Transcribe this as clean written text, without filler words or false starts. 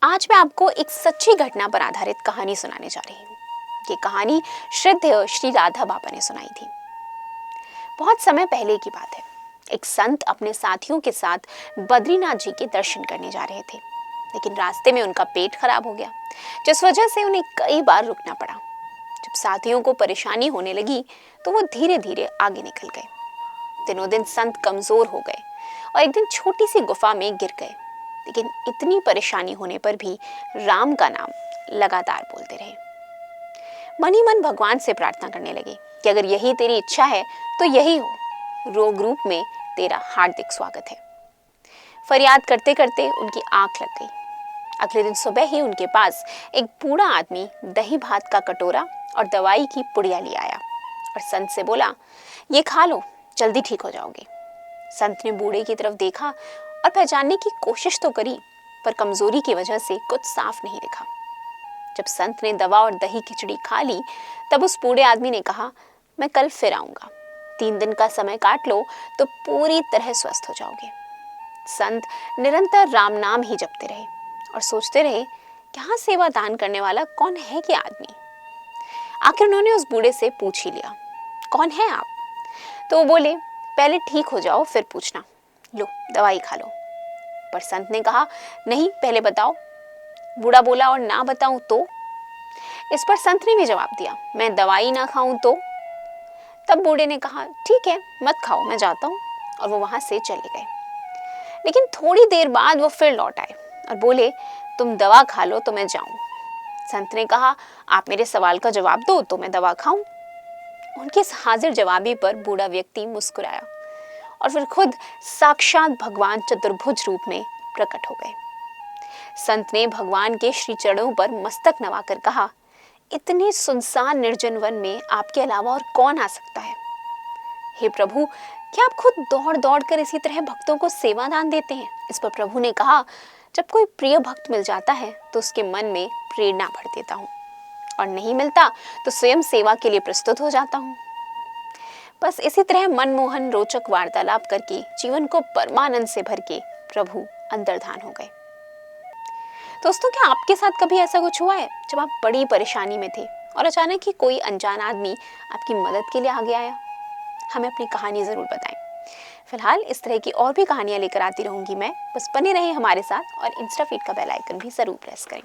आज मैं आपको एक सच्ची घटना पर आधारित कहानी सुनाने जा रही हूँ। ये कहानी श्रद्धेय श्री राधा बाबा ने सुनाई थी। बहुत समय पहले की बात है। एक संत अपने साथियों के साथ बद्रीनाथ जी के दर्शन करने जा रहे थे, लेकिन रास्ते में उनका पेट खराब हो गया, जिस वजह से उन्हें कई बार रुकना पड़ा। जब साथियों को परेशानी होने लगी तो वो धीरे धीरे आगे निकल गए। दिनों दिन संत कमजोर हो गए और एक दिन छोटी सी गुफा में गिर गए, लेकिन इतनी परेशानी होने पर भी राम का नाम लगातार बोलते रहे। मन ही मन भगवान से प्रार्थना करने लगे कि अगर यही तेरी इच्छा है तो यही हो, रोग रूप में तेरा हार्दिक स्वागत है। फरियाद करते करते उनकी आंख लग गई। अगले दिन सुबह ही उनके पास एक बूढ़ा आदमी दही भात का कटोरा और दवाई की पुड़िया ले आया और संत से बोला, ये खा लो, जल्दी ठीक हो जाओगे। संत ने बूढ़े की तरफ देखा और पहचानने की कोशिश तो करी, पर कमजोरी की वजह से कुछ साफ नहीं दिखा। जब संत ने दवा और दही खिचड़ी खा ली, तब उस बूढ़े आदमी ने कहा, मैं कल फिर आऊंगा, 3 दिन का समय काट लो तो पूरी तरह स्वस्थ हो जाओगे। संत निरंतर राम नाम ही जपते रहे और सोचते रहे, यहाँ सेवा दान करने वाला कौन है ये आदमी। आखिर उन्होंने उस बूढ़े से पूछ ही लिया, कौन है आप? तो वो बोले, पहले ठीक हो जाओ फिर पूछना, लो दवाई खा लो। पर संत ने कहा, नहीं पहले बताओ। बूढ़ा बोला, और ना बताऊं तो? इस पर संत ने भी जवाब दिया, मैं दवाई ना खाऊं तो? तब बूढ़े ने कहा, ठीक है मत खाओ, मैं जाता हूं, और वो वहां से चले गए। लेकिन थोड़ी देर बाद वो फिर लौट आए और बोले, तुम दवा खा लो तो मैं जाऊं। संत ने कहा, आप मेरे सवाल का जवाब दो तो मैं दवा खाऊं। उनके इस हाजिर जवाबी पर बूढ़ा व्यक्ति मुस्कुराया और फिर खुद साक्षात भगवान चतुर्भुज रूप में प्रकट हो गए। संत ने भगवान के श्री चरणों पर मस्तक नवाकर कहा, इतने सुनसान निर्जन वन में आपके अलावा और कौन आ सकता है? हे प्रभु, क्या आप खुद दौड़ दौड़ कर इसी तरह भक्तों को सेवा दान देते हैं? इस पर प्रभु ने कहा, जब कोई प्रिय भक्त मिल जाता है तो उसके मन में प्रेरणा भर देता हूँ, और नहीं मिलता तो स्वयं सेवा के लिए प्रस्तुत हो जाता हूँ। बस इसी तरह मनमोहन रोचक वार्तालाप करके जीवन को परमानंद से भर के प्रभु अंतर्धान हो गए। दोस्तों, क्या आपके साथ कभी ऐसा कुछ हुआ है जब आप बड़ी परेशानी में थे और अचानक ही कोई अनजान आदमी आपकी मदद के लिए आगे आया? हमें अपनी कहानी जरूर बताएं। फिलहाल इस तरह की और भी कहानियां लेकर आती रहूंगी मैं, बस बने रहें हमारे साथ और इंस्टा फीड का बेल आइकन भी जरूर प्रेस करें।